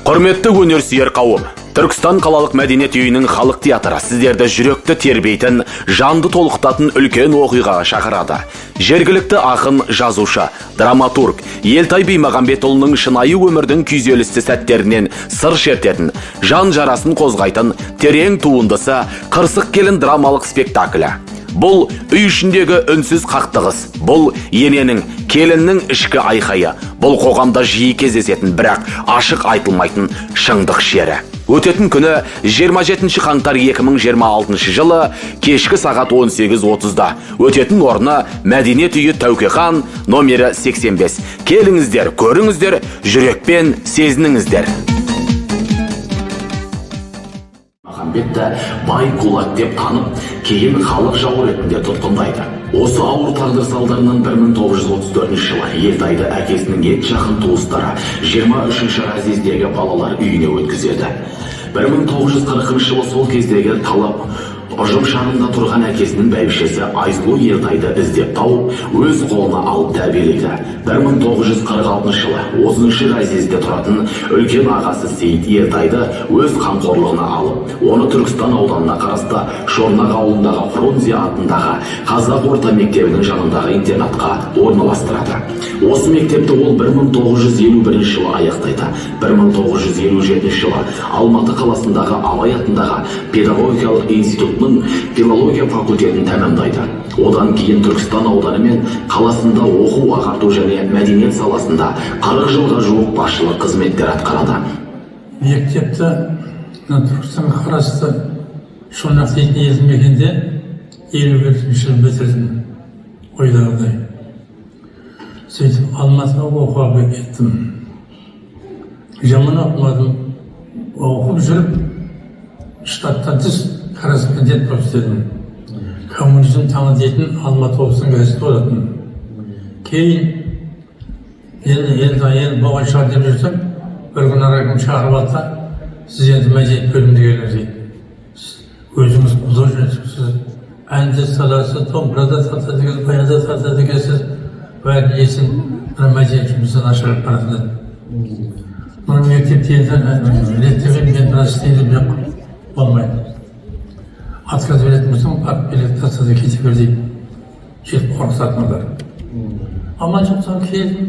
Құрметті өнерсүйер қауым, Түркістан қалалық мәдениет үйінің халық театры сіздерді жүректі тербейтін, жанды толқытатын үлкен оқиғаға шақырады. Жергілікті ақын, жазушы, драматург Елтай Бимағамбетұлының шынайы өмірдің күйзелісті сәттерінен сыр шертетін, жан жарасын қозғайтын терең туындысы «Қырсық келін» драмалық спектаклі. Бұл үй ішіндегі үнсіз қақтығыс, бұл ененің, келіннің ішкі айқайы, бұл қоғамда жиі кездесетін, бірақ ашық айтылмайтын шыңдық шері. Өтетін күні 27 қаңтар 2026 жылы кешкі сағат 18:30-да. Өтетін орны Мәдениет үйі Тәукехан, номері 85. Келіңіздер, көріңіздер, жүрекпен сезініңіздер. Мағамбетті бай кулак деп танып, кейін халық жауы ретінде тұтқындайды. Осы ауыр тағдыр салдарынан 1934 жылы Елтайды әкесінің ең жақын туыстары 23-ші разъездегі балалар үйіне өткізеді. 1940 жылы сол кездегі талап ұжым шағында тұрған әкесінің бәйбішесі Айзлу Елтайды іздеп тауып, өз қолына алып тәрбиелейді. 1946 жылы 30-ші разъезде тұратын үлкен ағасы Сейіт Елтайды өз қамқорлығына алып, оны Түркістан ауданына қарасты Шорнақ ауылындағы Фрунзе атындағы Қазақ орта мектебінің жанындағы интернатқа орналастырады. Осы мектепті ол 1951 жылы аяқтайды. 1957 жылы Алматы қаласындағы Абай атындағы педагогикалық институтының филология факультетін тәмамдайды. Одан кейін Түркістан ауданы мен қаласында оқу, ағарту және мәдениет саласында 40 жылға жуық басшылық қызметтер атқарады. Мектепті Түркістанға қарасты Шорнақ дейтін елді мекенде 51 жыл бітірдім, ойдағыдай. Сөйтіп Алматыға оқуға кеттім. Жаман оқымадым. Оқып жүріп, штаттан тыс корреспондент болып істедім. Коммунизм таңы дейтін Алматы облысының газеті болатын. Кейін енді болған шығар деп жүрсем, бір күн райком шақырып алса, сіз енді мәдениет бөліміне келіңіз дейді. Өзіңіз художниksіз, әнді саласыз, домбырада тартады екенсіз, баянда тартады екенсіз, бәрін есін бір мәдениет жұмысын ашырып барады. Мұны мектепте енді реттеген мен біраз істейді болмайды. Отказ беретін болсам, барып билет тастады кете бер дейді. Жетіп қорқытатын олар. Аман жоқсан келдім.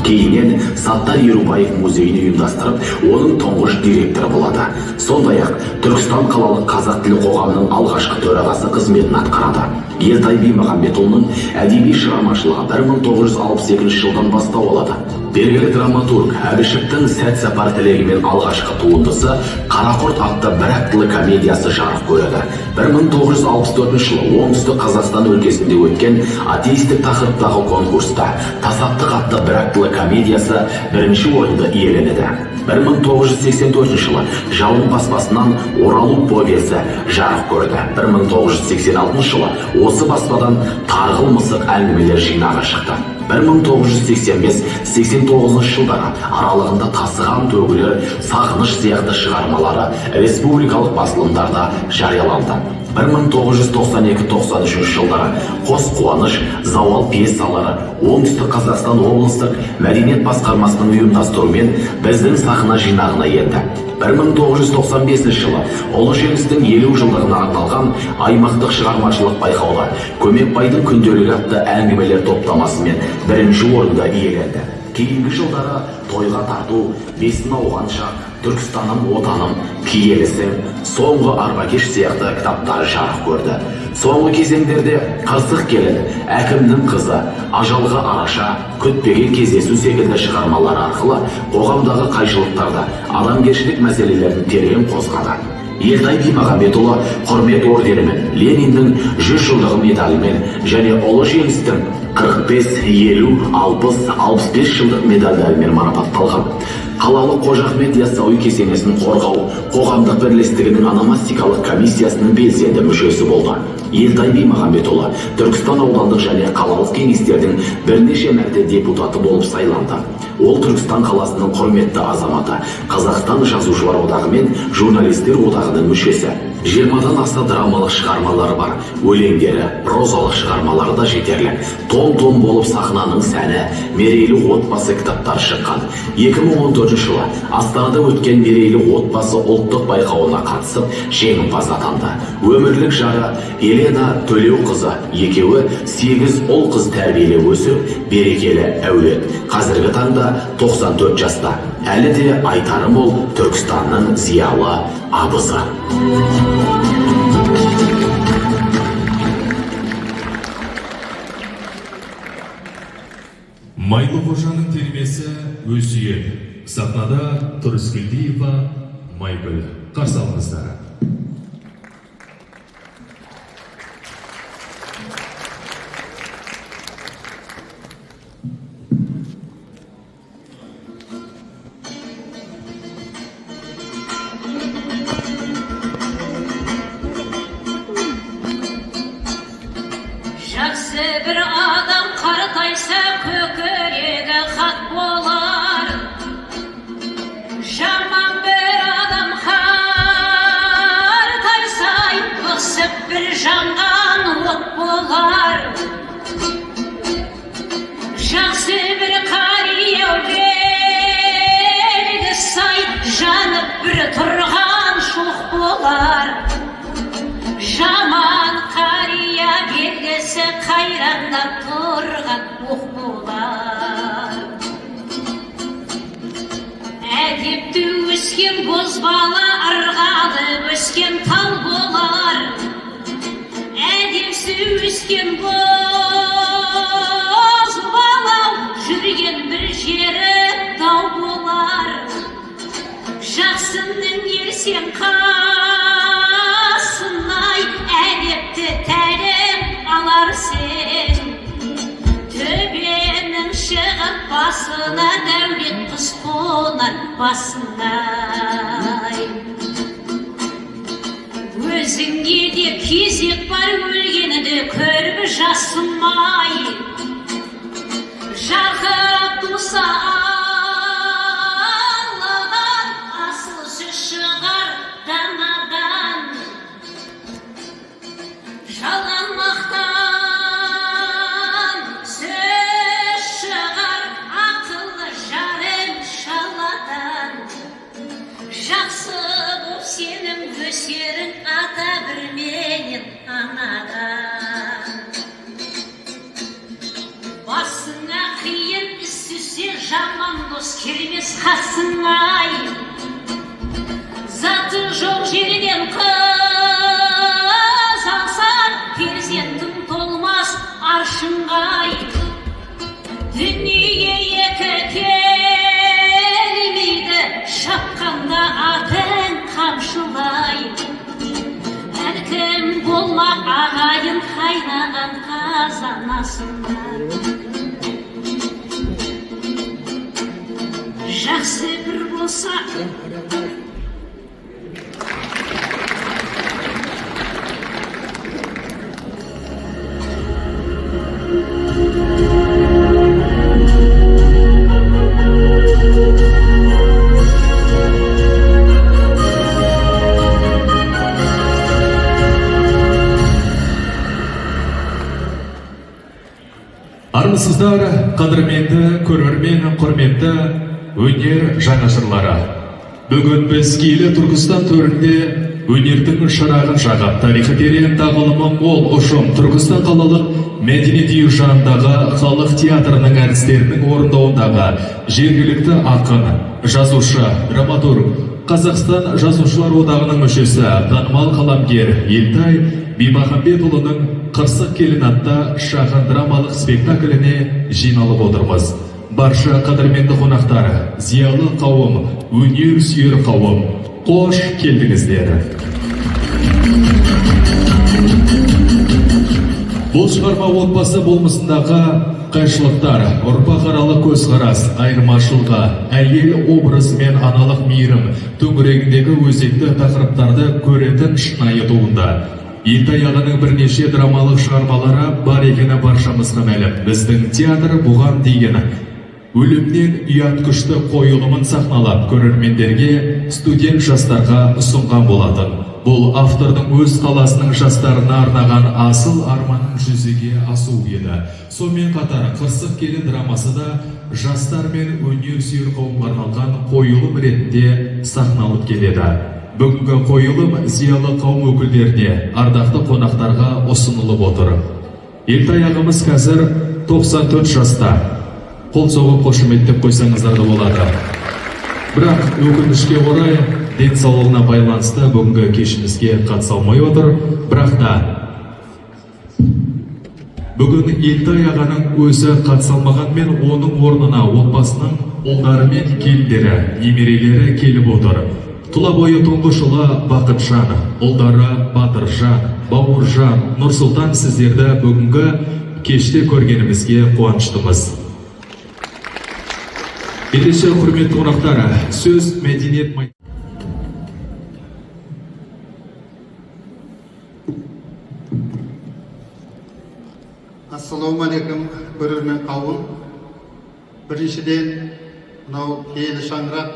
Кейіннен Саттар Ерубаев музейін ұйымдастырып, оның тұңғыш директоры болады. Сондай-ақ Түркістан қалалық қазақ тілі қоғамының алғашқы төрағасы қызметін атқарады. Елтай Бимағамбетұлының әдеби шығармашылығы 1962 жылдан бастау алады. Белгілі драматург Әбішевтің «Сәт сапар тілегімен» алғашқы туындысы «Қарақұрт» атты бір актылы комедиясы жарық көреді. 1964 жылы оңтүстік Қазақстан өлкесінде өткен атеистік тақырыптағы конкурста «Тасаттық» атты бір актылы комедиясы бірінші орынды иеленеді. 1984 жылы Жалын баспасынан «Оралу» повесі жарық көрді. 1986 жылы осы баспадан «Тарғыл мысық» әңгімелер жинағы шықты. 1985-89 жылдары аралығында «Тасыған төгілер», «Сағыныш» сияқты шығармалары республикалық басылымдарда жарияланды. 1992-93 жылдары «Қос қуаныш», «Зауал» пьесалары оңтүстік Қазақстан облыстық мәдениет басқармасының ұйымдастыруымен біздің сахна жинағына енді. 1995 жылы Ұлы жеңістің 50 жылдығына арналған аймақтық шығармашылық байқауда «Көмекбайдың күнделігі» атты әңгімелер топтамасымен бірінші орында иеленді. Кейінгі жылдары «Тойға тарту», «Бесін ауғанша», «Түркістаным, отаным», «Киелісім», «Соңғы арбакеш» сияқты кітаптары жарық көрді. Соңғы кезеңдерде «Қырсық келін», «Әкімнің қызы», «Ажалға араша», «Күтпеген кездесу» секілді шығармалар арқылы қоғамдағы қайшылықтарды, адамгершілік мәселелерін терең қозғады. Елтай Бимағамбетұлы құрмет орденімен, Лениннің 100 жылдығы медалімен және Ұлы жеңістің 45, 50, 60, 65 жылдық медальдарымен марапатталған. Қалалық Қожа Ахмет Яссауи кесенесін қорғау қоғамдық бірлестігінің ономастикалық комиссиясының белсенді мүшесі болды. Елтай Бимағамбетұлы Түркістан аудандық және қалалық кеңестердің бірнеше мәрте депутаты болып сайланды. Ол Түркістан қаласының құрметті азаматы, Қазақстан жазушылар одағы мен журналистер одағының мүшесі. 20-дан аса драмалық шығармалары бар. Өлеңдері, прозалық шығармалары да жетерлік. Том-том болып сахнаның сәні, мерейлі отбасы кітаптары шыққан. 2014 жылы Астанада өткен мерейлі отбасы ұлттық байқауына қатысып, жеңімпаз атанды. Өмірлік жары Елена Төлеуқызы, екеуі 8 ұл қыз тәрбиелеп өсіп, берекелі әулет. Қазіргі таңда 94 жаста. Әлі де айтарым ол Түркістанның зиялы абызы. Майлы қожаның термесі Өсиет. Сахнада Тұрыскелдиева, Майгүл. Қарсы алыңыздар. Жақсы бір адам қартайса көкірегі хат болар. Жаман бір адам қартайса өксіп бір жанған от болар. Жақсы бір қария белгі сай жанып бір тұрған шоқ болар. Жаман қария белгісі қайранда тұрған оқ болар. Әдепті өскен бозбала ырғалы өскен тал болар. Әдепсі өскен бозбала жүрген бір жері тау болар. Жақсының ерсен қасынай әдепті тәлім алар сен. Төбенің шығып басына дәулет құс қонар басынай. Өзіңе де кезек бар өлгенді көріп жасымай. Жарқырап туса Алладан, асыл сөз шығар данадан. Жалған мақтан сөз шығар ақылы жарым шаладан. Жақсы боп сенің өсерің ата бір менен анадан. Басыңа қиын іс түссе жаман дос келмес қасыңай. Заты жоқ жерден қыз алсаң перзентің толмас аршынғай. Дүниеге екі келмейді шапқанда атың қамшылай. Әркім болмақ ағайын қайнаған қазан астында. Жақсы бір болса Армысыздар, қадірменді көрермен, құрметті өнер жанашырлары. Бүгін біз киелі Түркістан төрінде өнердің шырағын жағып, тарихы терең тағылымы мол ұжым Түркістан қалалық мәдениет үйі жанындағы халық театрының әртістерінің орындауындағы жергілікті ақын, жазушы, драматург, Қазақстан жазушылар одағының мүшесі, танымал қаламгер Елтай Бимахамбетұлының «Қырсық келін» атты шағын драмалық спектакліне жиналып отырмыз. Барша қадірменді қонақтар, зиялы қауым, өнер сүйер қауым, қош келдіңіздер. Бұл шығарма отбасы болмысындағы қайшылықтар, ұрпақаралық көзқарас, айырмашылығы, әйел образы мен аналық мейірім төңірегіндегі өзекті тақырыптарды көретін шынайы туынды. Елтай ағаның бірнеше драмалық шығармалары бар екені баршамызға мәлім. Біздің театр бұған дейін өлімнен ұят күшті қойылымын сахналап, көрермендерге, студент жастарға ұсынған болатын. Бұл автордың өз қаласының жастарына арнаған асыл арманын жүзеге асуы еді. Сонымен қатар Қырсық келі драмасы да жастар мен өнерсүйер қауымға арналған қойылым ретінде сахналанып келеді. Бүгінгі қойылым зиялы қауым өкілдеріне, ардақты қонақтарға ұсынылып отыр. Елтай ағамыз қазір 94 жаста. Қол соғып қошеметтеп қойсаңыздар да болады. Бірақ өкінішке орай денсаулығына байланысты бүгінгі кешімізге қатыса алмай отыр. Бірақ та бүгін Елтай ағаның өзі қатыса алмағанмен оның орнына отбасының ұлдары мен келіндері, немерелері келіп отыр. Тұла бойы тұңғыш ұлы Бақытжан, ұлдары Батыржан, Бауыржан, Нұрсұлтан сіздерді бүгінгі кеште көргенімізге қуаныштымыз. Ендеше құрметті қонақтар, сөз мәдениет Ассаламу алейкум, көрермен қауым. Біріншіден, мынау киелі шаңырақ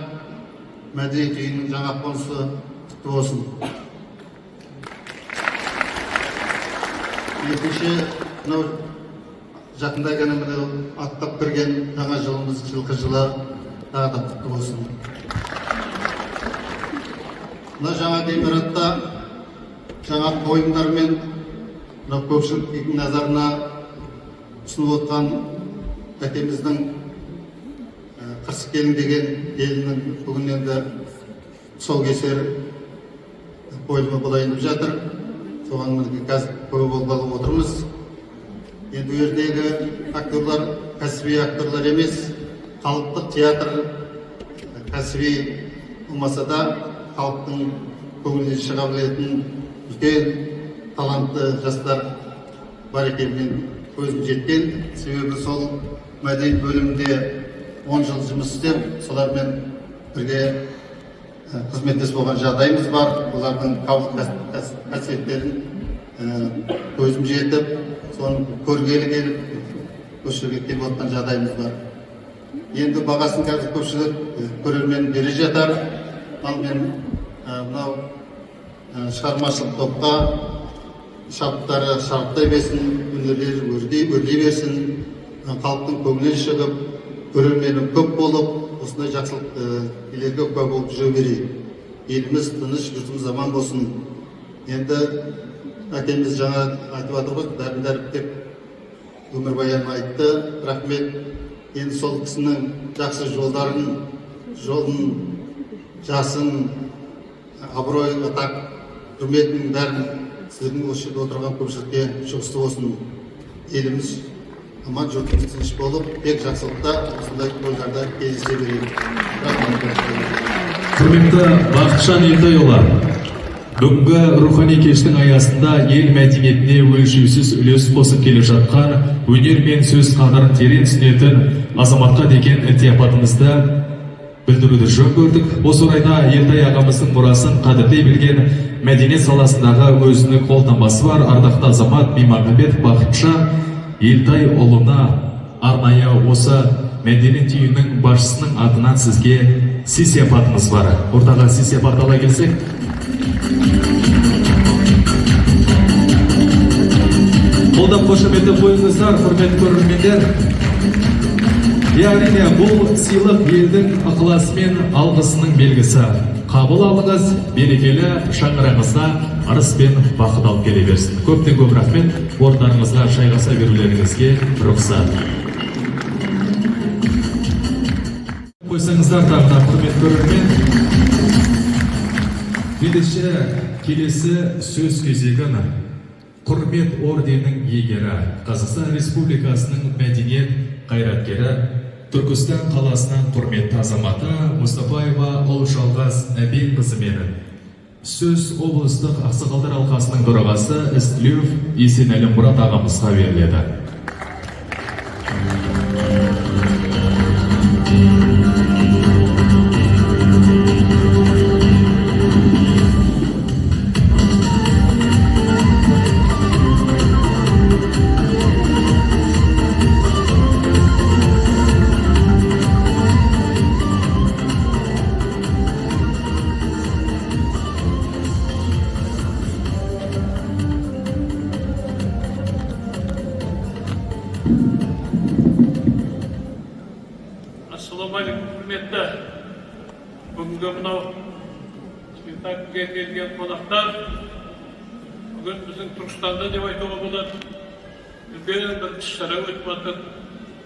мәдениет үйінің жаңа қонысы құтты болсын. Екінші, мынау жақында ғана аттап кірген жаңа жылымыз жылқы жылы тағы да құтты болсын. Мына жаңа ғимаратта жаңа қойылымдар мен көпшіліктің назарына ұсынып отқан әкеміздің Қырсық келін деген елінің бүгін енді тұсаукесер қойылымы болайынып жатыр. Соған қазір көп болғалы отырмыз. Енді жердегі актерлар кәсіби актерлар емес, халықтық театр кәсіби болмаса да халықтың көңілінен шыға білетін үлкен талантты жастар бар екенін көзім жеткен. Себебі сол мәдениет бөлімінде 10 жыл жұмыс істеп, солармен бірге қызметтес болған жағдайымыз бар. Олардың қасиеттерін көзім жетіп, соны көргелі келіп, көшеге келіп отқан жағдайымыз бар. Енді бағасын қазір көпшілік көрермен бере жатар. Ал мен мынау шығармашылық топқа шабыттары шарықтай берсін, өнерлері өрлей берсін, халықтың көңілінен шығып, көрермені көп болып, осындай жақсылық елерге көп болып жүре берейік. Еліміз тыныш, жұртымыз аман болсын. Енді әкеміз жаңа айтып жатыр ғой, дәріп өмірбаянын айтты. Рахмет. Енді сол кісінің жақсы жолын, жасын, абырой, атақ, құрметін бәрін сіздің осы жерде отырған көпшілікке жұғысты болсын. Еліміз аман, жұртымыз тыныш болып, тек жақсылықта осындай тойларда кездесе берейік. Құрметті Бақытжан Елтайұлы, бүгінгі рухани кештің аясында ел мәдениетіне өлшеусіз үлес қосып келе жатқан, өнер мен сөз қадірін терең түсінетін азаматқа деген ілтипатымызды білдіруді жөн көрдік. Осы орайда Елтай ағамыздың мұрасын қадірлей білген мәдениет саласындағы өзінің қолтаңбасы бар ардақты азамат Бимағамбет Бақытжан Елтай ұлына арнайы осы мәдениет үйінің басшысының атынан сізге сый-сияпатымыз бар. Ортаға сый-сияпат ала келсек. Қолдап қошеметтеп қойыңыздар, құрметті көрермендер. Әрине, бұл сыйлық елдің ықыласы мен алғысының белгісі. Қабыл алыңыз, берекелі шаңырағыңызда ырыс пен бақыт алып келе берсін. Көптен көп рахмет, орындарыңызға шайғаса берулеріңізге рұқсат. Қойсаңыздар тағы құрметті көрермен. Ендеше келесі сөз кезегін құрмет орденінің иегері, Қазақстан Республикасының мәдениет қайраткері, Түркістан қаласынан құрметті азаматы Мұстафаева Ұлжалғас Әбенқызымен сөз облыстық ақсақалдар алқасының төрағасы Істілеуов Есенәлі Мұрат ағамызға беріледі. Бүгінгі мынау спектакльге келген қонақтар, бүгін біздің Түркістанда деп айтуға болады, үлкен бір іс-шара өтіп жатыр.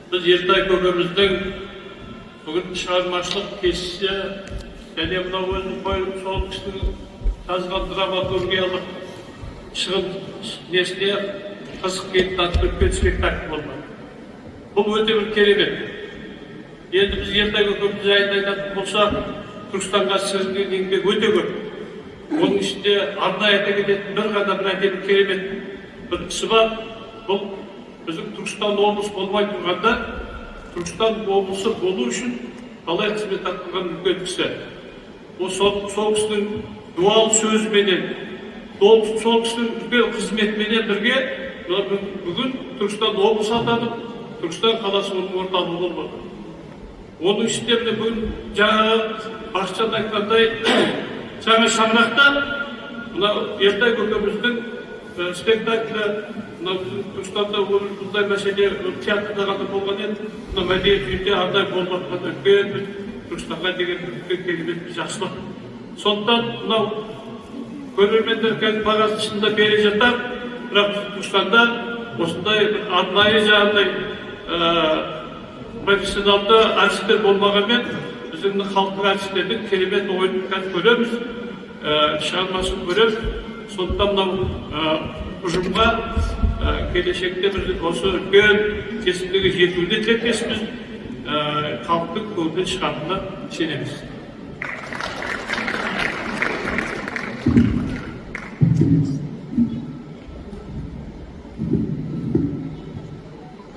Біз Ертай көкеміздің бүгін шығармашылық кешісі және мынау өзінің қойылым сол кісінің жазған драматургиялық шығын несіне қызық кетіп атып өткен спектакль болмады. Бұл өте бір керемет. Енді біз Ертай көкеміз жайында айтатын болсақ, Түркістанға сіңірген еңбек өте көп. Оның ішінде арнайы айта кететін бір ғана бір әдемі керемет бір ісі бар. Бұл біздің Түркістан облысы болмай тұрғанда, Түркістан облысы болу үшін қалай қызмет атқарған үлкен кісі. Сол кісінің дуал сөзіменен, сол кісінің үлкен қызметіменен бірге бүгін Түркістан облысы атанып, Түркістан қаласы оның орталығы болды. Оның ішінде бүгін жаңағы Бақытжан айтқандай жаңа шаңырақта мына Ертай көкеміздің спектаклі Түркістанда бұндай мәселе театрда ғана болған еді, мына мәдениет үйінде арнайы болып жатқан үлкен Түркістанға деген үлкен керемет жақсылық. Сондықтан мынау көрермендер қазір бағасын шынында бере жатар, бірақ Түркістанда осындай арнайы жағдай профессионалды артистер болмағанмен біздің халықтық артистердің керемет ойынын қазір көреміз, шығармасын көреміз. Сондықтан мынау ұжымға келешекте біз осы үлкен кесімдегі жетуіне тілектеспіз, халықтың көңілінен шығатынына сенеміз.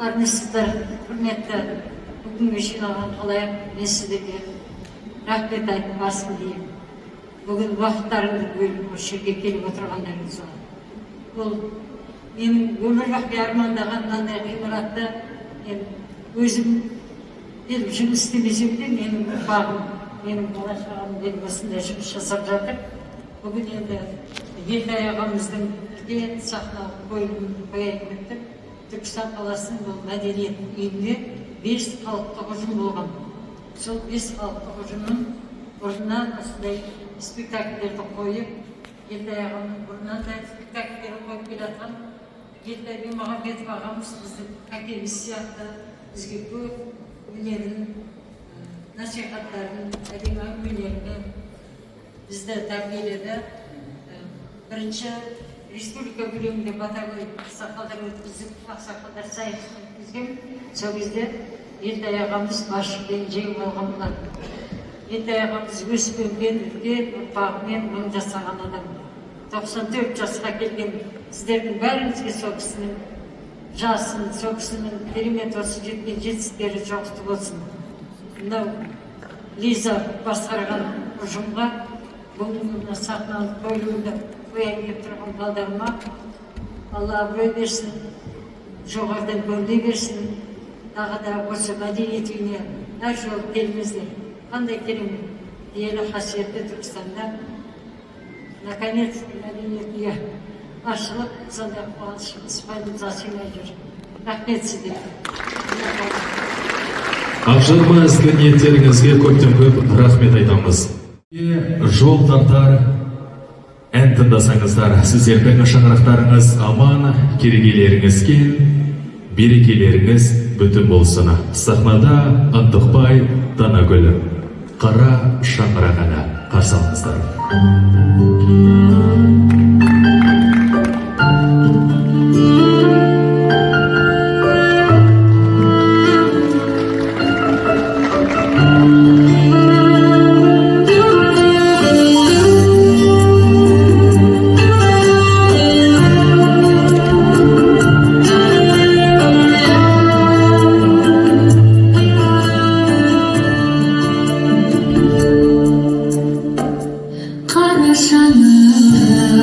Армысыздар, құрметті бүгінгі жиналған қалайық, мен сіздерге рахмет айтып басым деймін. Бүгін уақыттарыңды бөліп осы жерге келіп отырғандарыңызға. Бұл менің өмір бақи армандаған мынандай ғимаратта мен өзім келіп жұмыс істемесем де менің ұрпағым, менің болашағым келіп осындай жұмыс жасап жатыр. Бүгін енді Ертай ағамыздың үлкен сахналық қойылымын қояйын деп Түркістан қаласының бұл мәдениет үйінде 5 халықтық ұжым болған. Сол 5 халықтық ұжымның бұрыннан осындай спектакльдерді қойып, Ертай ағамның бұрыннан да спектакльдерін қойып келатқан Ертай Бимағамбетов ағамыз біздің әкеміз сияқты бізге көп өнерін, насихаттарын, әдемі әңгімелерін бізді тәрбиеледі. Бірінші республика көлемінде батагөй ақсақалдар өткізіп, ақсақалдар сайысын өткізген. Сол кезде Ертай ағамыз басшылығын жеңіп алған болатын. Ертай ағамыз өсіп-өнген үлкен ұрпағымен мың жасаған адам. 94 жасқа келген сіздердің бәріңізге сол кісінің жасын, сол кісінің керемет осы жеткен жетістіктері жоғысты болсын. Мынау Лиза басқарған ұжымға бүгінгі сахналық қойылымды қояйын деп тұрған балдарыма Алла абырой берсін, жоғарыдан көрдей берсін. Тағы да осы мәдениет үйіне әр жолы келіңіздер. Қандай керемет, киелі қасиетті Түркістанда наконец мәдениет үйі ашылып, сондай қуанышымыз пайдамызға сыймай жүр. Рахмет сіздерге. Ақжарма ізгі ниеттеріңізге көптен көп рахмет айтамыз. Жол тартар ән тыңдасаңыздар, сіздердің шаңырақтарыңыз аман, керегелеріңіз кен, берекелеріңіз бүтін болсын. Сахнада Антықбай Танагүл, қара шаңырағына қарсы алыңыздар. Қара шаңырақ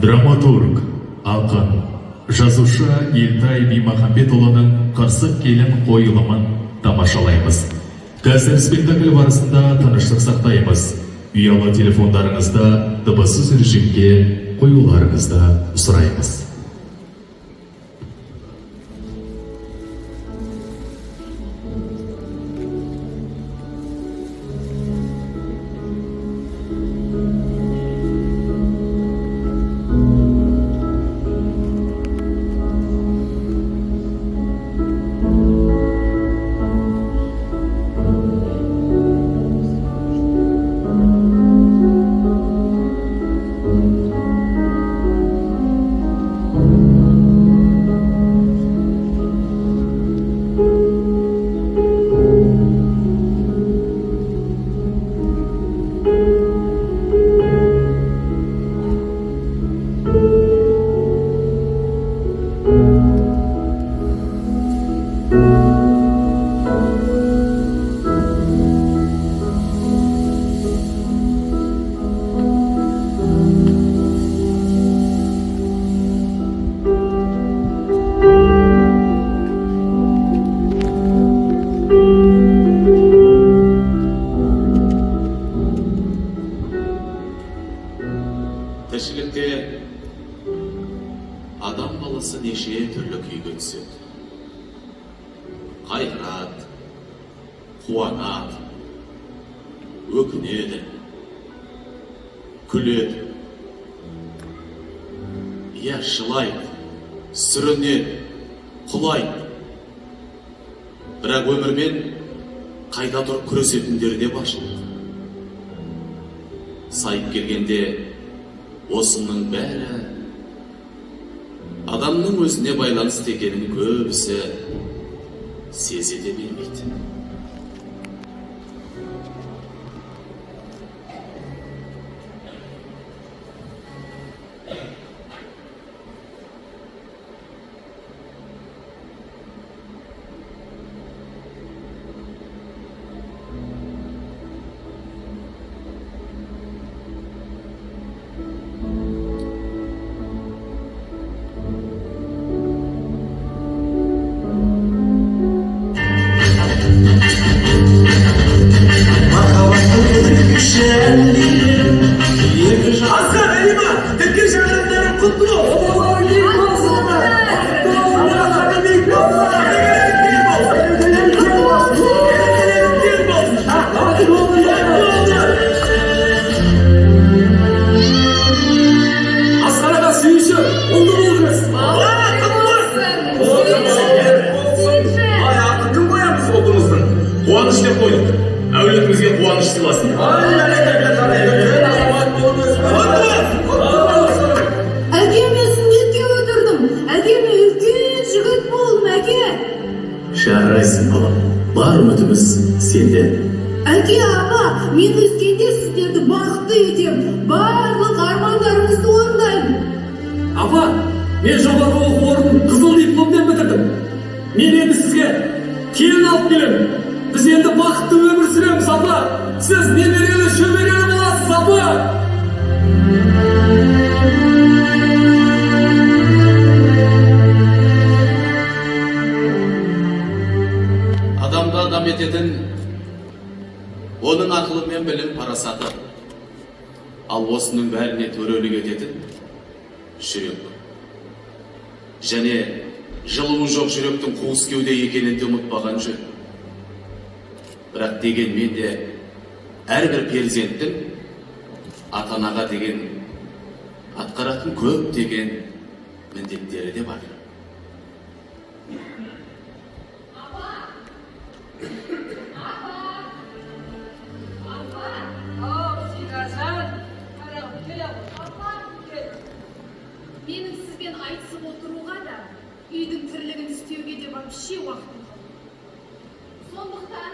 Драматург, ақын, жазушы Елтай Бимахамбетұлының «Қырсық келін» қойылымын тамашалаймыз. Қазір спектакль барысында тыныштық сақтаймыз. Ұялы телефондарыңызда дыбыссыз режимге қоюларыңызды сұраймыз. Тіршілікте адам баласы неше түрлі күйге түседі. Қайғырады, қуанады, өкінеді, күледі, я жылайды, сүрінеді, құлайды. Бірақ өмірмен қайта тұрып күресетіндер де баршылық. Сайып келгенде осының бәрі адамның өзіне байланысты екенін көбісі сезе де бермейді. Қуаныш деп қойдық. Әулетімізге қуаныш сыйласын. Әкеме сүндетке отырдым. Әкеме үлкен жігіт болдым, әке. Жарайсың балам, бар үмітіміз сенде. Әке, апа, мен өскенде сіздерді бақытты етем. Барлық армандарыңызды орындаймын. Апа, мен жоғарғы оқу орнын қызыл дипломмен бітірдім. Мен енді сізге келін алып келемін. Біз енді бақытты өмір сүреміз, апа. Сіз немерелі шөберелі боласыз, апа. Адамды адам ететін оның ақылы мен білім парасаты. Ал осының бәріне төрелік ететін жүрек. Және жылуы жоқ жүректің қуыс кеуде екенін де ұмытпаған жөн. Бірақ дегенмен де әрбір перзенттің ата-анаға деген атқаратын көп деген міндеттері де бар. Менің сізбен айтысып отыруға да, үйдің тірлігін істеуге де вообще уақытым жоқ. Сондықтан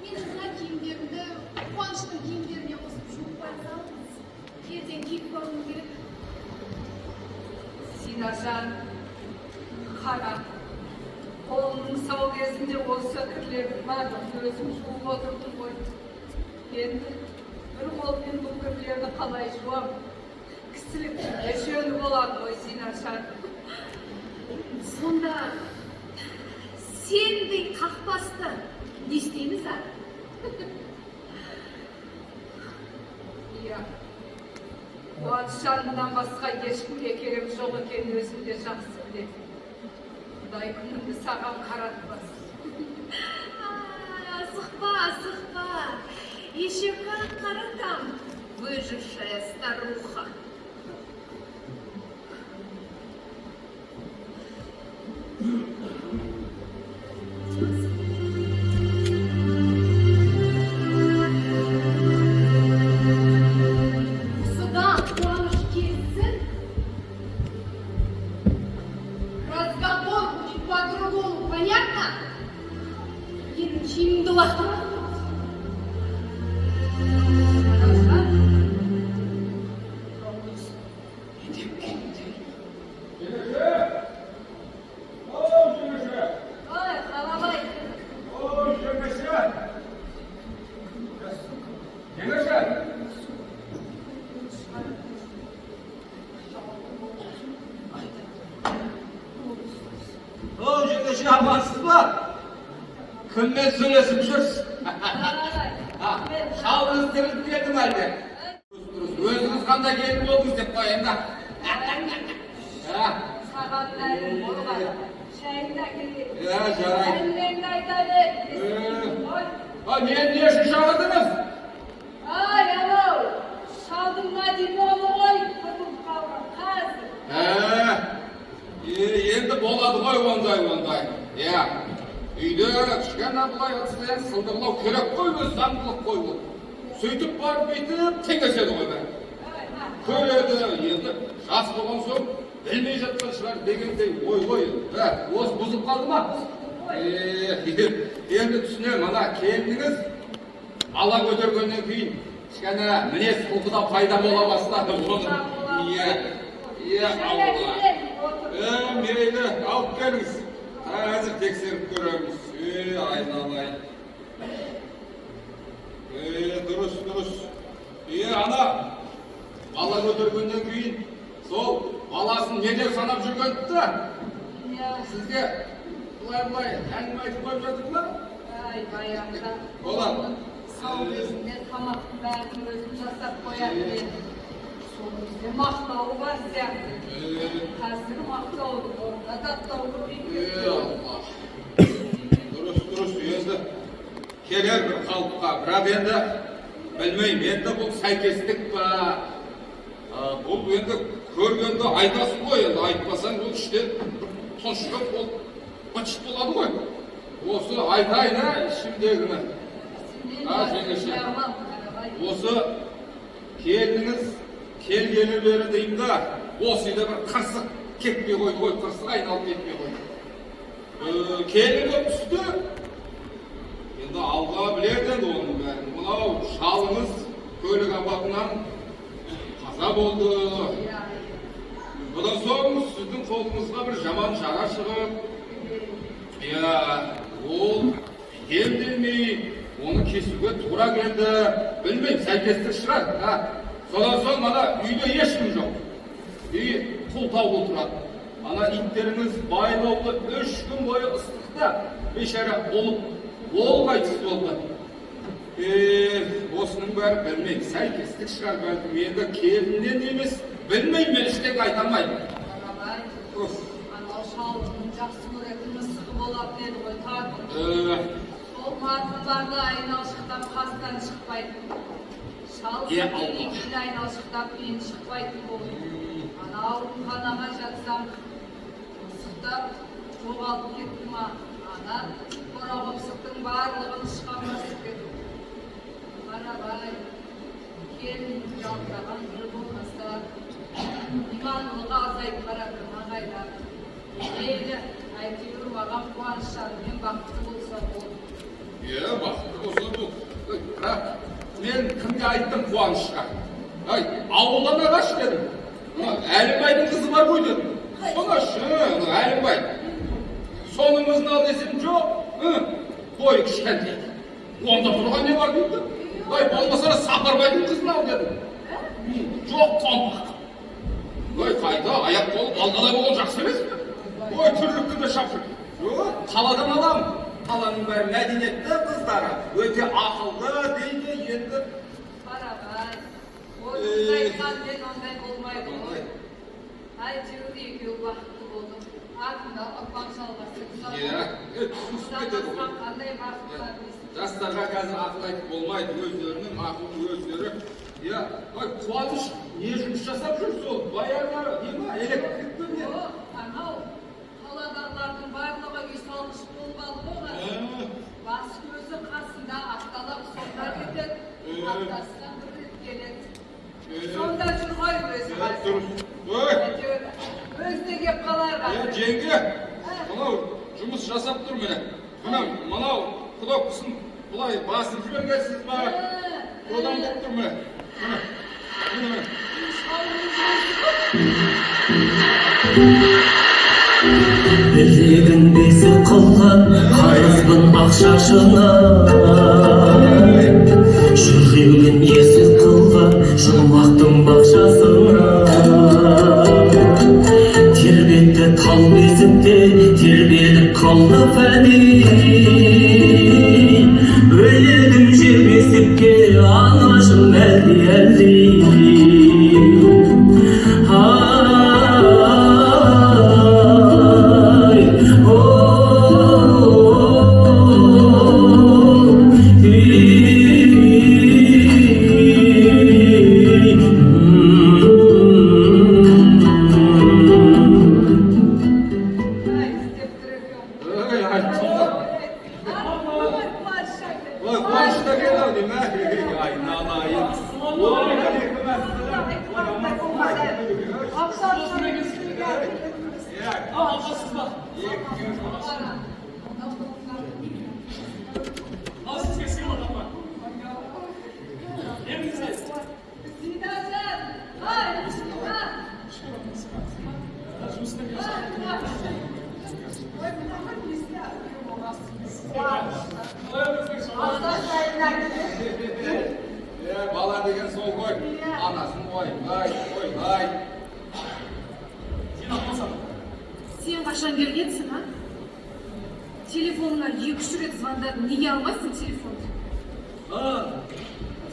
менің мына киімдерімді Қуаныштың киімдеріне қосып жуып салыңыз. Ертең киіп баруым керек. Синажан, қара, қолының сау кезінде осы кірлердің барлығын өзім жуып отырдым ғой. Енді бір қолмен бұл кірлерді қалай жуамын? Eşeğini olan koy Sinarşan. Сонда сендей қақпасты не істейміз а? Iya. Padişahından başka ешкімге керек жоқ екенін өзім де жақсы білемін. Құдай күнімді саған қаратпас. Асықпа, асықпа. Ешекке қаратам, выжившая старуха. Осыдан қуаныш келсін. Разговор будет по-другому, понятно? Елін чиімді лақтыра. Ой, қалабай. Oğlum şimdi amansız var. Kımmet söylesin жүрсіз. Шалыңыз тіріліп кетті әлде? Өзіңіз қандай келіп болдыңыз деп қояйын да. Саған дайын болған. Шайында келейін. Жарайды. Әңгімеңді айта бер. Мені не үшін шақырдыңыз? Ай, анау. Шалдың Мадинаны ғой. Күтіп қалған қазір. Енді болады ғой ондай. Үйде кішкене былай отсаң сылдырлау керек қой, өз заңдылық қой бұл. Сөйтіп барып бүйтіп теңеседі ғой бәрі. Көреді, енді жас болған соң білмей жатқан шығар дегендей ой ғой. Осы бұзып қалды ма? Енді түсінемін, ана келініңіз бала көтергеннен кейін кішкене мінез құлқы да пайда бола бастады оның. Алла. Мейлі, алып келіңіз. Қазір тексеріп көреміз. Айналайын. Дұрыс. Ана, бала көтергеннен кейін сол баласын не деп санап жүргенді? Сізге бұлай әңгіме айтып қойып жатыр ма? Ай, баяғыда. Болады. Сау кезінде тамақтың бәрін өзім жасап қоятын. Сол кезде мақтауы бар сияқты. Қазір мақтауы орнына даттауы Дұрыс, енді келер бір қалыпқа, бірақ енді білмеймін, енді бұл сәйкестік па? Бұл енді көргенді айтасың ғой, енді айтпасаң бұл іштен тұншығып ол бытшып болады ғой. Осы айтайын ішімдегіні. Жеңеше, осы келініңіз келгені бері деймін да, осы үйде бір қырсық кетпей қойды ғой, қырсық айналып кетпей қойды. Келін көп түсті, енді алға біледі енді оның бәрін. Мынау шалыңыз көлік апатынан қаза болды. Бұдан соң сіздің қолыңызға бір жаман жара шығып, ол емделмей, оны кесуге тура келді. Білмеймін, сәйкестік шығар. Содан соң мана үйде ешкім жоқ. Үй құлтаулы тұрады. Ана иттеріңіз байлаулы 3 күн бойы ыстықта бейшара болып, ол қайтыс болды. Осының бәрі білмеймін, сәйкестік шығар бәлкім. Енді келіннен емес, білмеймін, мен іштен айтамайым. Анау шалдың жақсы көретін мысығы болады деді ғой, тартып. Сол марқұмдарды айналшықтап қастан шықпайды. Шал келген айналшықтап кейін шықпайтын болды. Ана ауруханаға жатсам, мысықтап жоғалып кетті ма? Ана қора-қопсықтың барлығын шығармасып кетті. Қарабай, келін жалтыраған бір болмаса, иманлығы азайып барады ағайлар. Мейлі, әйтеуір маған қуаныштар, мен бақытты болса болды. Бақытты болса болды. Бірақ мен кімге айттым қуанышқа? Ауылдан ағаш дедім. Әлімбайдың қызы бар ғой дедім. Сонашы, Әлімбай. Соныңызын ал десем жоқ. Бойы кішкентай. Онда тұрған не бар дейді? Болмаса Сапарбайдың қызын ал дедім. Жоқ, томпақ. Ой, қайда аяқ қолы балдалай болған жақсы емес пе? Ой, түрлікті де шапшыр. Жоқ, қаладан алам. Қаланың бәрі мәдениетті қыздары. Өте ақылды дейді енді. Барабай. Ойыңыз айтқанмен ондай болмайды ғой. Әйтеуір екеуі бақытты болды. Артында ұрпақ жалғасы. Иә, түсінісіп кетеді ғой. Қандай бақыттар дейсің? Жастарға қазір ақыл айтып болмайды, өздерінің ақылы өздері. Иә, ой, Қуаныш не жұмыс жасап жүр сол? Баяғылары, не ма, электрикті не? Анау, қаладағылардың барлығы үй салғыш болып алды ғой. Бас көзі қасында ақталап сонда кетеді, аптасынан бір рет келеді. Сонда жүр ғой өзі. Дұрыс. Ой, Өзіне кеп қаларға. жеңге, мынау жұмыс жасап тұр міне. Мынау кнопкасын бұлай басып жібергенсіз ба? Одан болып тұр міне. Білегін бесі қылған қарызбын ақшашына, жүрегін есіз қылған жұмақтың бақшасына. Тербетті тал бесікте тербеліп қалды фәни, өлегім жер бесікке анашым әлди әлди. Бала деген сол ғой. Анасын ойбай. Сен қашан келгенсің, а? Телефонына 2-3 рет звондадым. Неге алмайсың телефонды?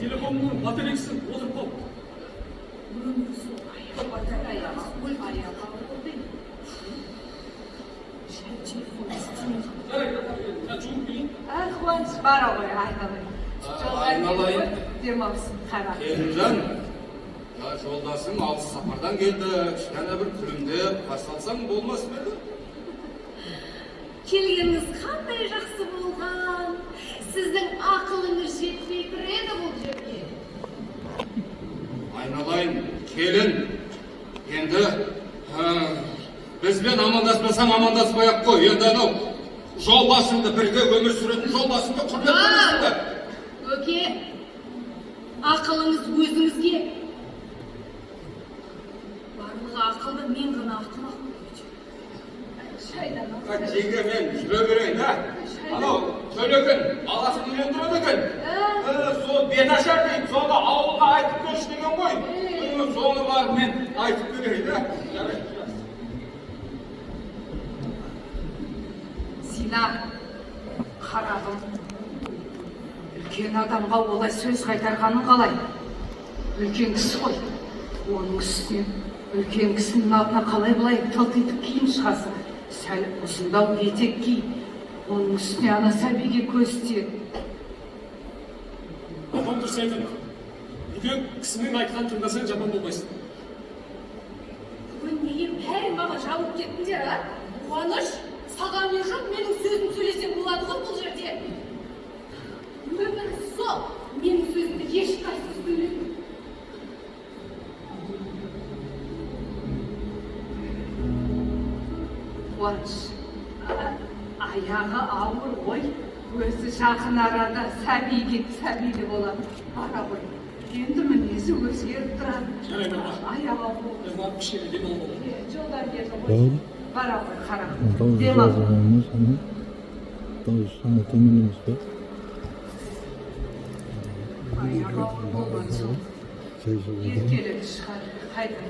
Телефонның батарейкасы отырып қалды. Өмір сол батареяға қой аяға болды. Телефон істемейді. Жуып келейін. Қуаныш бара ғой, айналайын. Айналайын. Демалсын, қара. Келінжан, жолдасың алыс сапардан келді. Кішкене бір күлімдеп қарсы алсаң болмас па еді? Келгеніңіз қандай жақсы болған. Сіздің ақылыңыз жетпей тұр еді бұл жерге. Айналайын, келін. Енді бізбен амандаспасаң амандаспай-ақ қой. Енді анау жолдасыңды, бірге өмір сүретін жолдасыңды құрметтемесіңді. Өке, ақылыңыз өзіңізге. Барлығы ақылды, мен ғана ақымақ. Жеңге мен жүре берейін, да? Анау төлеген баласын үйлендіреді екен. Сол беташар дейін, соны ауылға айтып көрші деген ғой. Соны барып мен айтып берейін, да? Зина, қарағым. Үлкен адамға олай сөз қайтарғаның қалай? Үлкен кісі ғой. Оның үстіне үлкен кісінің алдына қалай былай тылтитып киім шығасың? Сәл ұзындау етек ки. Оның үстіне ана сәбиге көз тиеді. Апам дұрыс айтады. Үлкен кісінің айтқанын тыңдасаң жаман болмайсың. Бүгін неге бәрің маған жауып кеттіңдер, а? Қуаныш, саған не жоқ, менің сөзім сөйлесем болады ғой бұл жерде. Өмір сол, менің сөзімді ешқайсысы сөйлемейді. Қуаныш, аяғы ауыр ғой, өзі жақын арада сәби болады. Бара ғой, енді мінезі өзгеріп тұрады. Аяғы ауыр. Жолдан келді ғой. Бара ғой, қара. Демал. Аяғы ауыр болған соң. еркелік шығар қайдан.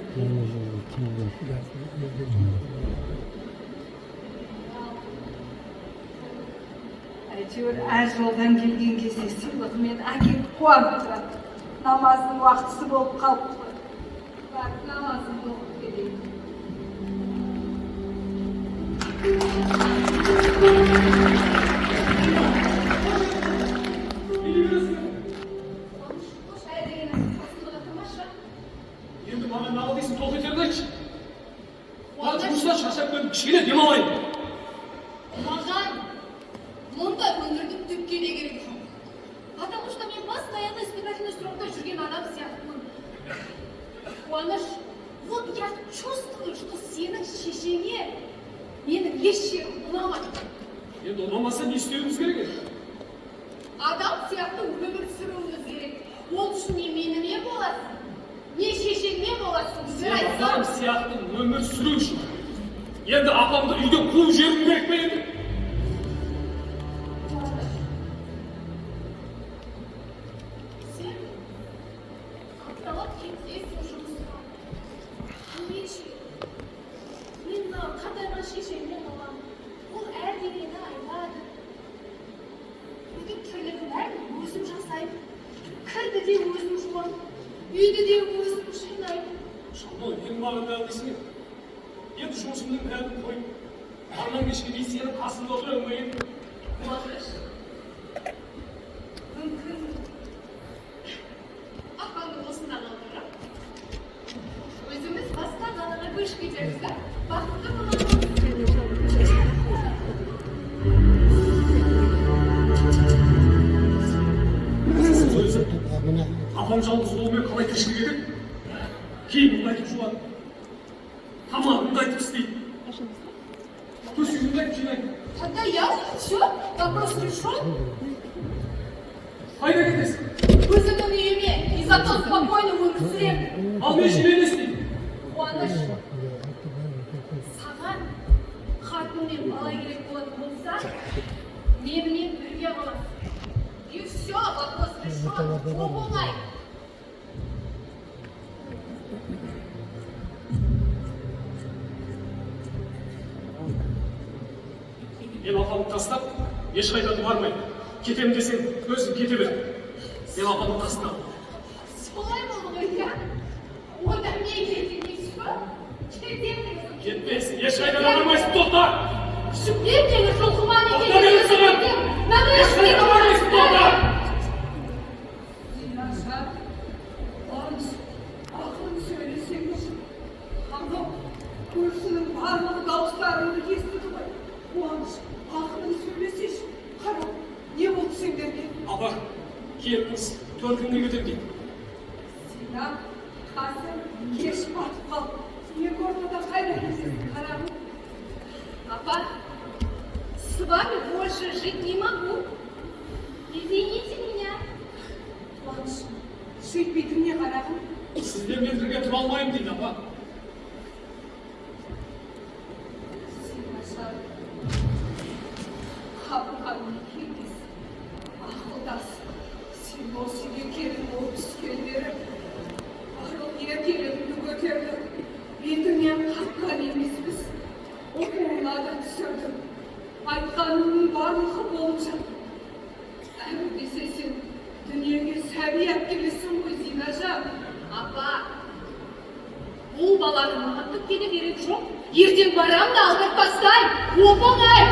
Әйтеуір әр жолдан келген кезде сыйлығымен әкеп қуанып тұрады. Намаздың уақытысы болып қалып қой. Бар, намазымды оқып келейін. Енді маған нағыл дейсің, тоқ етерін айтшы. Оған жұмыстан шаршап келіп кішкене демалайын. Маған мұндай өмірдің түкке де керегі жоқ. Потому что мен постоянно испытательный срокта жүрген адам сияқтымын. Қуаныш, вот я чувствую, что сенің шешеңе менің еш жерім ұнамайды. Енді ұнамаса не істеуіміз керек? Адам сияқты өмір сүруіміз керек. Ол үшін не меніме боласың, не шешеңме боласың, бір Адам айтсам. сияқты өмір сүру үшін. Енді апамды үйден қуып жіберуім керек пе енді? Сен апталап кетесің жұмысқа. Неше? Мен мынау қатайған шешеммен боламын. Ол әлденені айтады. Үйдің тірлігін бәрін өзім жасаймын. Кірді де өзім жуамын. Үйді де өзім жинаймын. Шамал, ең маған да дейсің. Енді жұмысымның бәрін қойып, арман кешке дейін сенің қасында отырамын ба енді? Қуаныш, мүмкін апаңды осында қалдырып, өзіміз басқа қалаға көшіп кетеміз да, бақытты боламыз. Апам жалғыз болумен қалай тіршілік етеді? Киімімді айтып жуады. Тамағымды айтып істейді. Төсегімді айтып жинайды. Тогда ясно, все, вопрос решен. Қайда кетесің? Өзімнің үйіме, и зато спокойно өмір сүремін. Ал мен жібе не істеймін? Қуаныш, саған қатын мен бала керек болатын болса, менімен бірге қаласың. И все, вопрос решен, оп-оңай. Мен апамды тастап, ешқайда бармаймын. Кетемін десең, өзің кете бер. Сен апамды таста. Солай болды ғой, иә? Онда мен кетемейсіз ба? Кетемін. Кетпейсің, ешқайда да бармайсың, тоқта! Ертеңі жылқыман Тоқта беріп саған! Ешқайда бармайсың, тоқта! Зинажа, Қуаныш, ақылын сөйлесеңіз. Қамдық, көршінің барлығы дауыстарыңды естіді ғой. Қуаныш, ақылын сөйлесеш. Қара, не болды сендерге? Апа, келіңіз, төркінге кетем дейді. Сина, қазір кеш батып қалды. Екі ортада қайда кетесің, қарағым? Папа, с вами больше жить не могу. Извините меня. Қуаныш, сөйтпейтін не қарағым? Сіздермен бірге тұра алмаймын дейді, апа. Сина, қабырғаның келмес. Ақылдас, сен осы үйге келін болып түскендері. Ақыл еркелігіңді көтерді. Бетіңнен қатқан емеспіз. Оқуына да түсірдім. Айтқаныңның барлығы болып жатыр. Әрі десе сен дүниеге сәби әпкелесің ғой, Зинажан. Апа, бұл баланың маған түкке де керегі жоқ. Ертең барам да алдырып тастайын. Оп-оңай.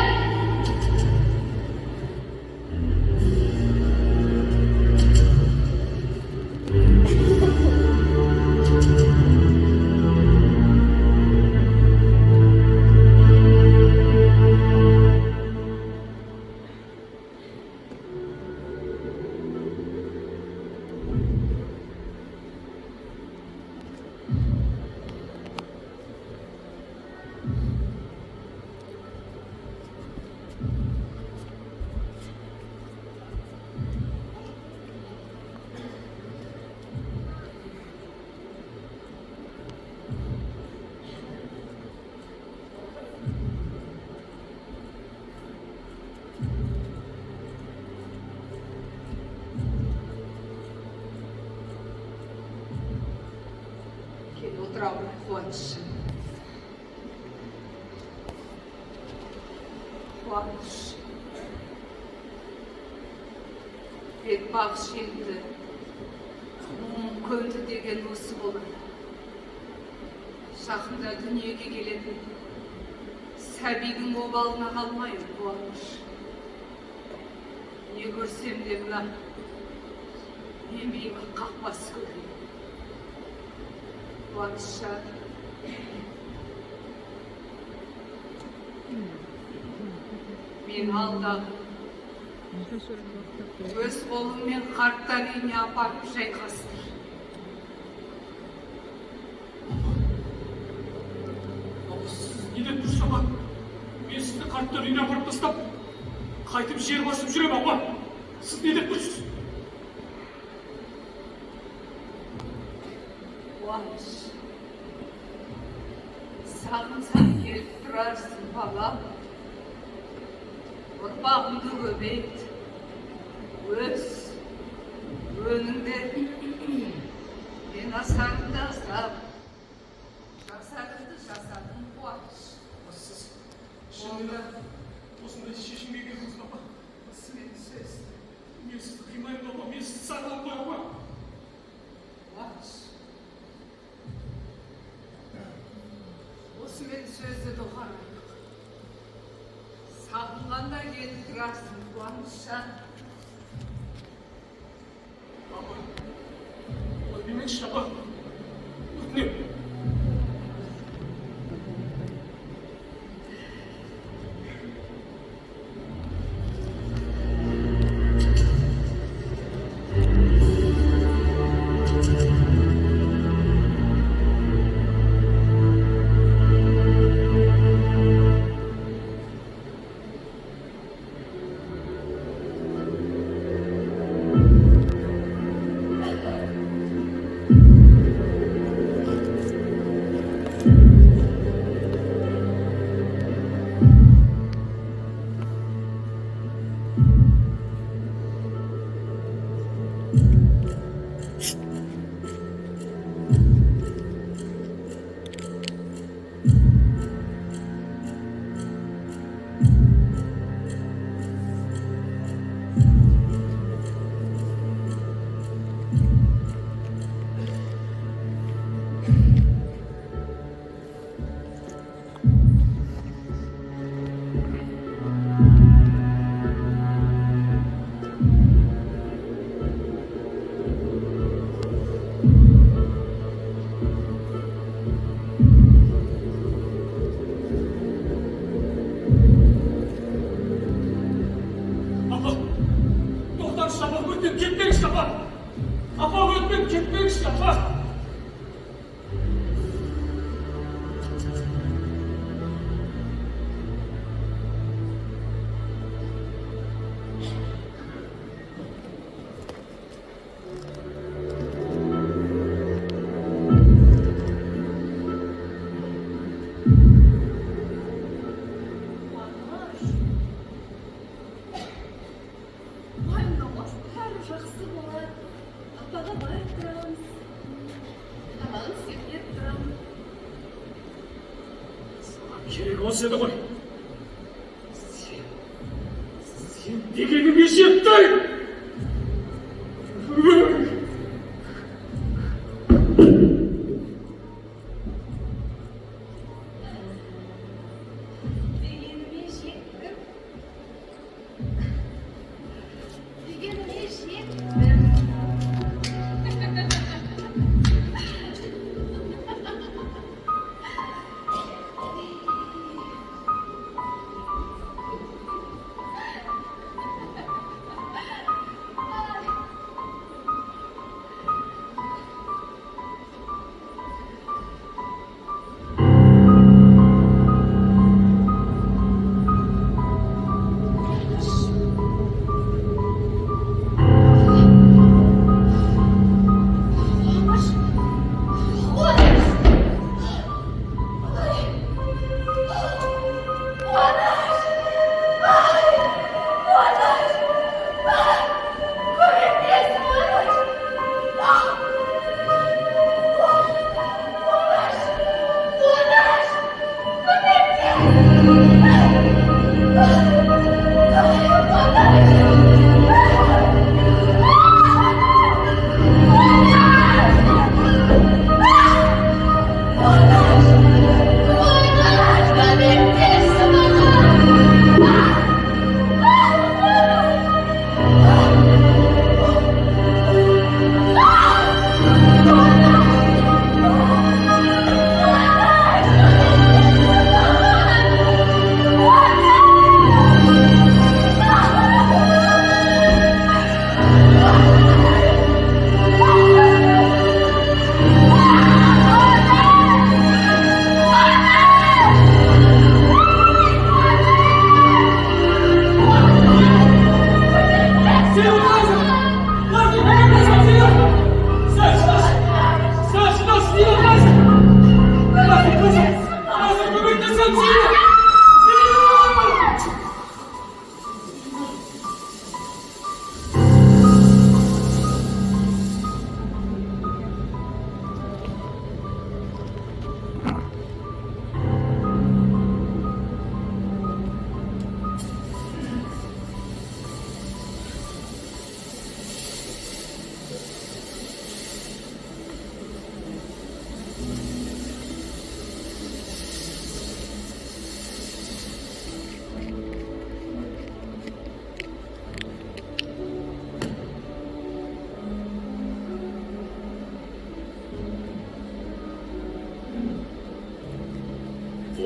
Gel oturalım Kıvanç. Kıvanç. Bak şimdi. Köylü degen осы болар. Жақында дүниеге келетін сәбидің обалына қалмайын Қуаныш. Не көрсем де мына мен бейбіт қақпас көрейін. Қуанышжан. Мен алдағы өз қолыммен қарттар үйіне апарып жайғастыр. Не деп тұрсыз апа? Мен сізді қарттар үйіне апарып тастап, қайтып жер басып жүрем апа. Сіз не деп тұрсыз? Қуаныш, сағынсаң келіп тұрарсың балам. Ұрпағыңды көбейт. Өз өніңді мен асарымды асап, жасарымды жасадым Қуаныш. Сіз шынында осындай шешімге келдіңіз апа. Осы менің сөзім. Мен сізді қимаймын апа, мен сізді сағынамын ғой апа. Қуаныш. Осы менің сөзді доғарайық. Сағынғанда келіп тұрарсың Қуанышжан. Ой, демекші апа, өтінем. Керек осы еді ғой. Сен дегеніңе жеттің!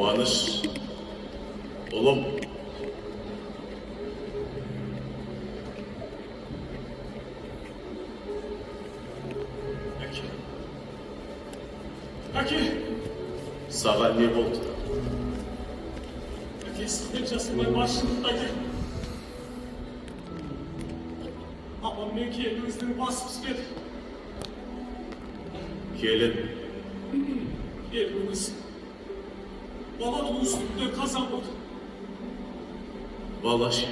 Қуаныш, ұлым. Әке, Саған не болды? әке, сізден жасырмай басшылық әке. Апам мен келініңіздің басы піспеді. Келін, Келініңіз баланың үстінде қазан болды. бала ше.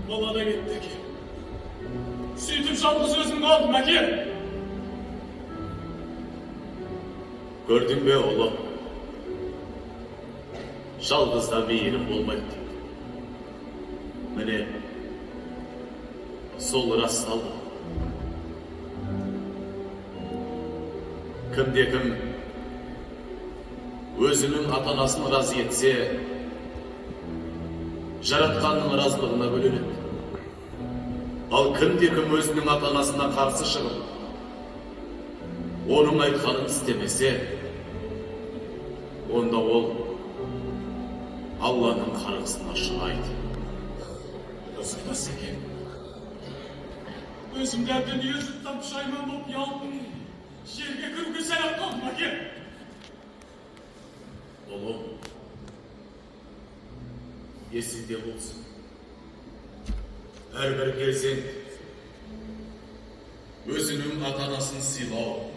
Бала да кетті әке. Сөйтіп жалғыз өзім қалдым әке. Көрдің бе ұлым? Жалғызда мейірім болмайды. Міне, сол расталды. Кімде-кім өзінің ата-анасын разы етсе, жаратқанның разылығына бөленеді. Ал кімде-кім өзінің ата-анасына қарсы шығып, оның айтқанын істемесе, онда ол Алланың қарғысына ұшырайды. Дұрыс айтасыз әке. Өзімді әбден ержеттім, пұшайман болып ұялдым. Жерге кіруге сәлем қалдым әке. Ұлым, есіңде болсын. Әрбір перзент өзінің ата-анасын сыйлау,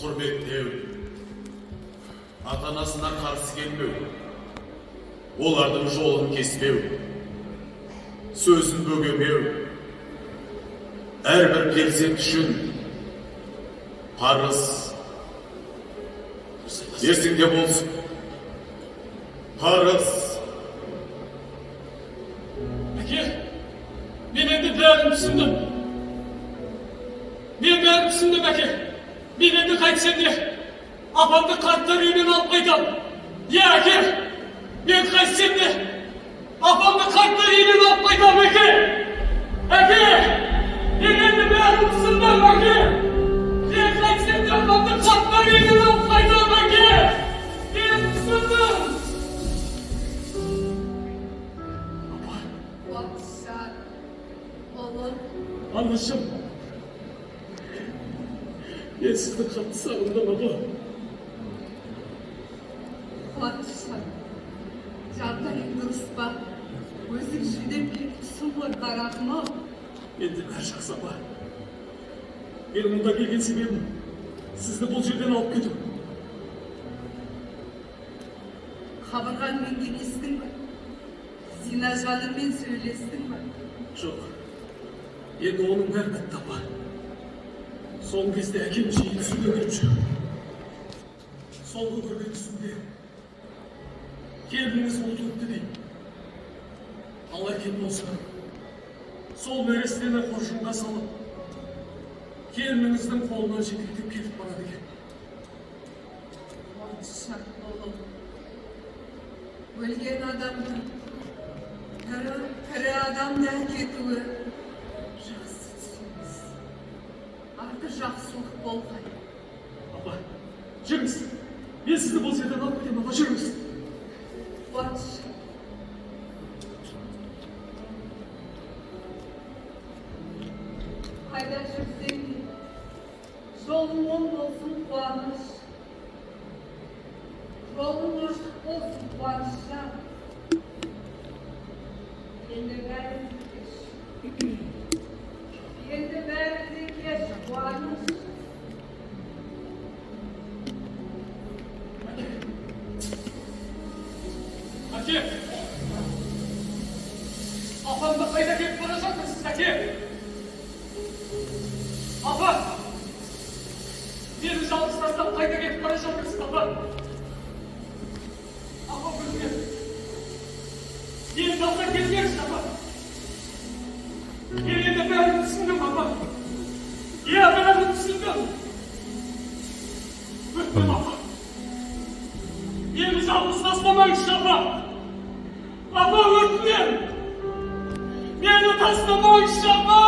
құрметтеу, ата-анасына қарсы келмеу, олардың жолын кеспеу, сөзін бөгемеу, әрбір перзент үшін парыз. Есіңде болсын. Парыз. Әке, мен енді бәрін түсіндім. Мен бәрін түсіндім әке. Мен енді қайтсем де апамды қарттар үйінен алып қайтам. Е әке, мен қайтсем де апамды қарттар үйінен алып қайтам әке. Әке, мен енді бәрін түсіндім әке. Мен қайтсем де апамды қарттар үйінен алып қайтам әке. Мен түсіндім. Бақытжан, ұлым. Анашым, мен сізді қатты сағындым аға. Бақытжан, жағдайың дұрыс па? Өзің жүдеп кетіпсің ғой, қарағым-ау. Енді бәрі жақсы апа. Мен мұнда келген себебім сізді бұл жерден алып кету. Қабырғанмен кеңестің бе? Зинажанымен сөйлестің бе? Жоқ, енді оның бәрі бітті апа. Соңғы кезде әкем жиі түсуге кіріп жүр. Соңғы көрген түсінде келініңіз ұлтылыпты дейді. Ал әкем болса, сол нәрестені қоржынға салып, келініңіздің қолынан жетектеп кетіп барады екен. Бақытжан, ұлым. Өлген адамның тірі адамды әкетуі жақсы түсеміз. Арты жақсылық болғай. Апа, жүріңіз. Мен сізді бұл жерден алып кетемін, апа, жүріңіз. Бақытжан. Қайда жүрсең де, жолың оң болсын, Қуаныш. Жолың ашық болсын, Қуанышжан. Енді бәрі кеш. Енді бәрі кеш, Қуаныш. Әке! Апамды қайда кетіп бара жатырсыз, әке? Апа! Мені жалғыз тастап қайда кетіп бара жатырсыз, апа? Апа, өзіңе! Мені тастап кетпеңіз, апа! Мен енді бәрін түсіндім, апа! Бәрін түсіндім! Өттім, апа! Мені жалғыз тастамаңызшы, апа! Апа, өтінем! Meni tashlamoq shama!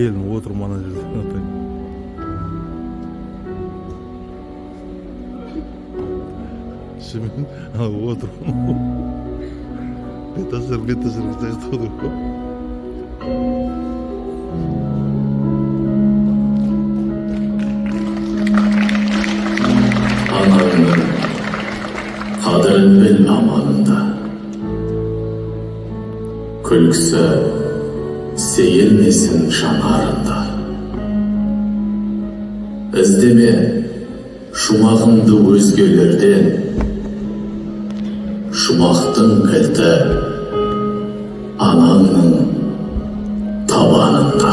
Келin otur mana жерде. Şimdi otur. Betasır sayıda Ananın kadrin bil amanında. Külküsü seyilmesin şanarında. İzdeme şumağımdı özgelerden. Şumақтың кілті анаңның табанында.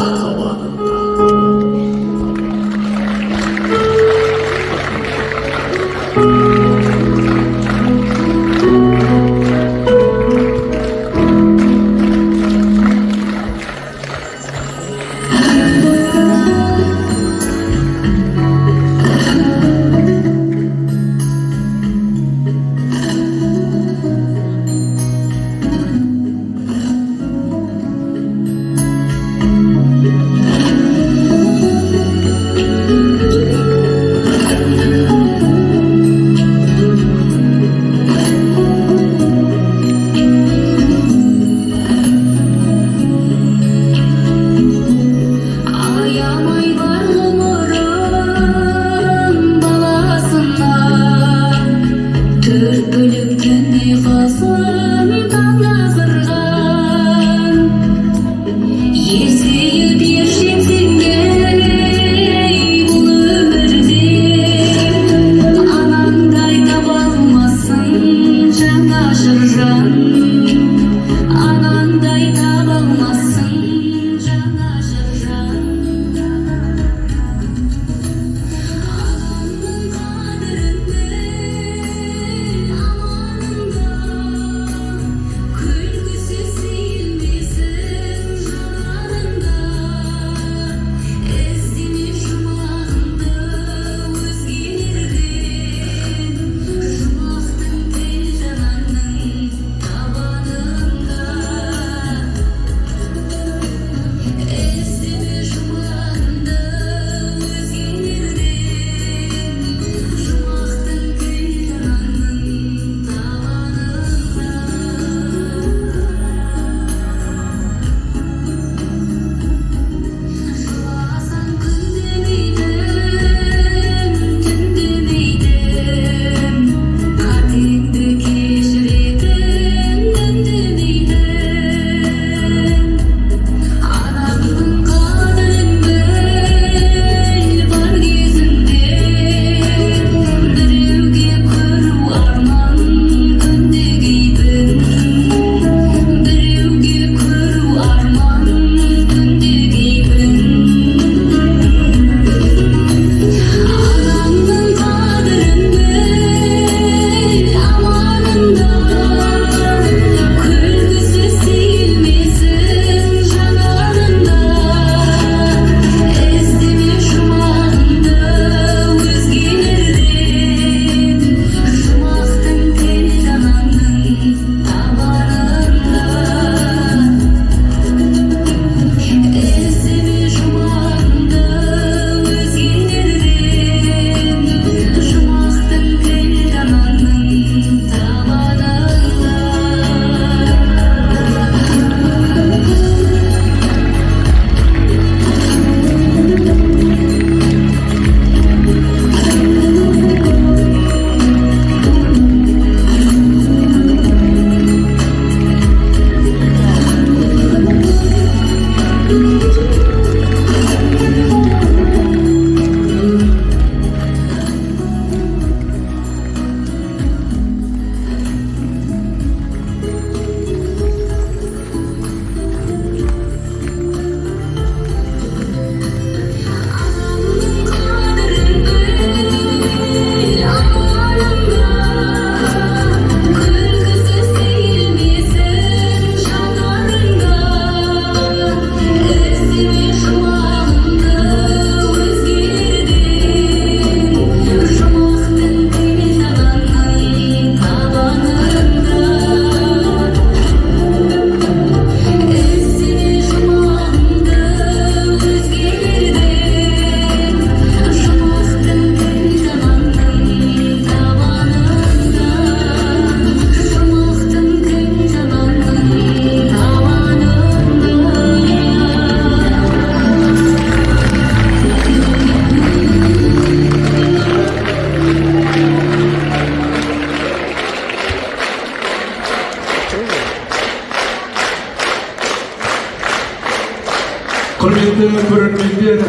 Құрметті көрермендер,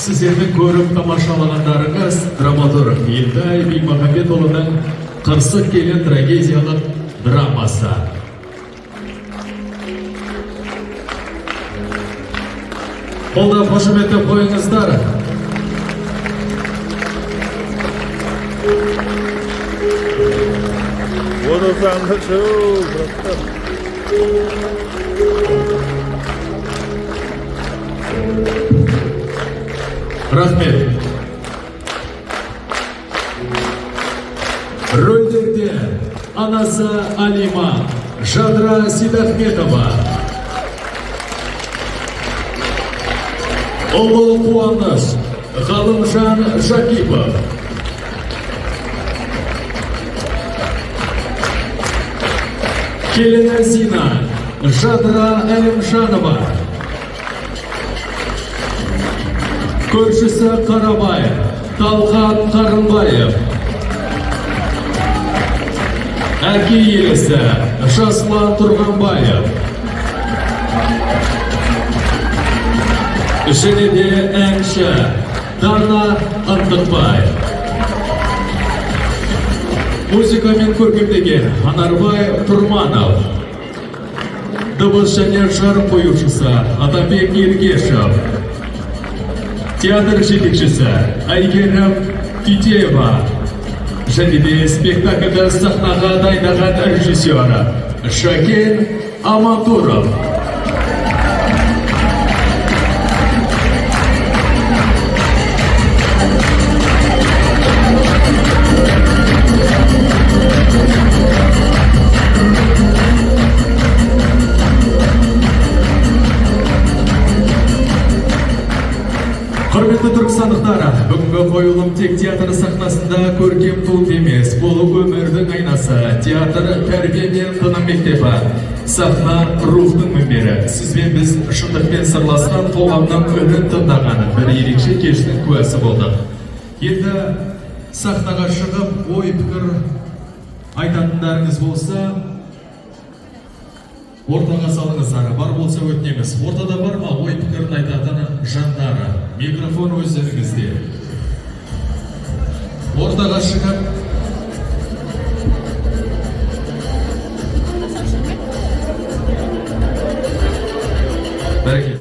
сіздердің көріп тамашалағандарыңыз драматург Елтай Бимағамбетұлының «Қырсық келін» трагедиялық драмасы. Қолда қошеметті қойыңыздар. Вот это андачу, братан. Рахмет. Рөлдерде анасы Алима, Жадыра Сейдахметова, ұлы Қуаныш, Ғалымжан Жакипов, келіні Зина, Жадыра Әлімжанова, көршісі Қарабаев, Талғат Қарынбаев, әке елесі Жаслан Тұрғанбаев, және де әнші Дана Антықбай, музыкамен көркемдеген Анарбай Тұрманов, дыбыс және жарық қоюшысы Атабек Ергешев, театр жетекшісі Әйгерім Титеева, және де спектакльді сахнаға дайындаған режиссері Шакен Амантуров. Құрметті түркістандықтар, бүгінгі қойылым тек театр сахнасында көркем туынды емес, бұл өмірдің айнасы, театр тәрбие мен тыным мектебі, сахна рухтың мінбері. Сізбен біз шындықпен сырласқан қоғамның үнін тыңдаған бір ерекше кештің куәсі болдық. Енді сахнаға шығып, ой пікір айтатындарыңыз болса, ортаға салыңыздар, бар болса өтінеміз. Ортада бар ма ой пікірін айтатын жандары? Микрофон өздеріңізде. Ортаға шығып, бәрекелді.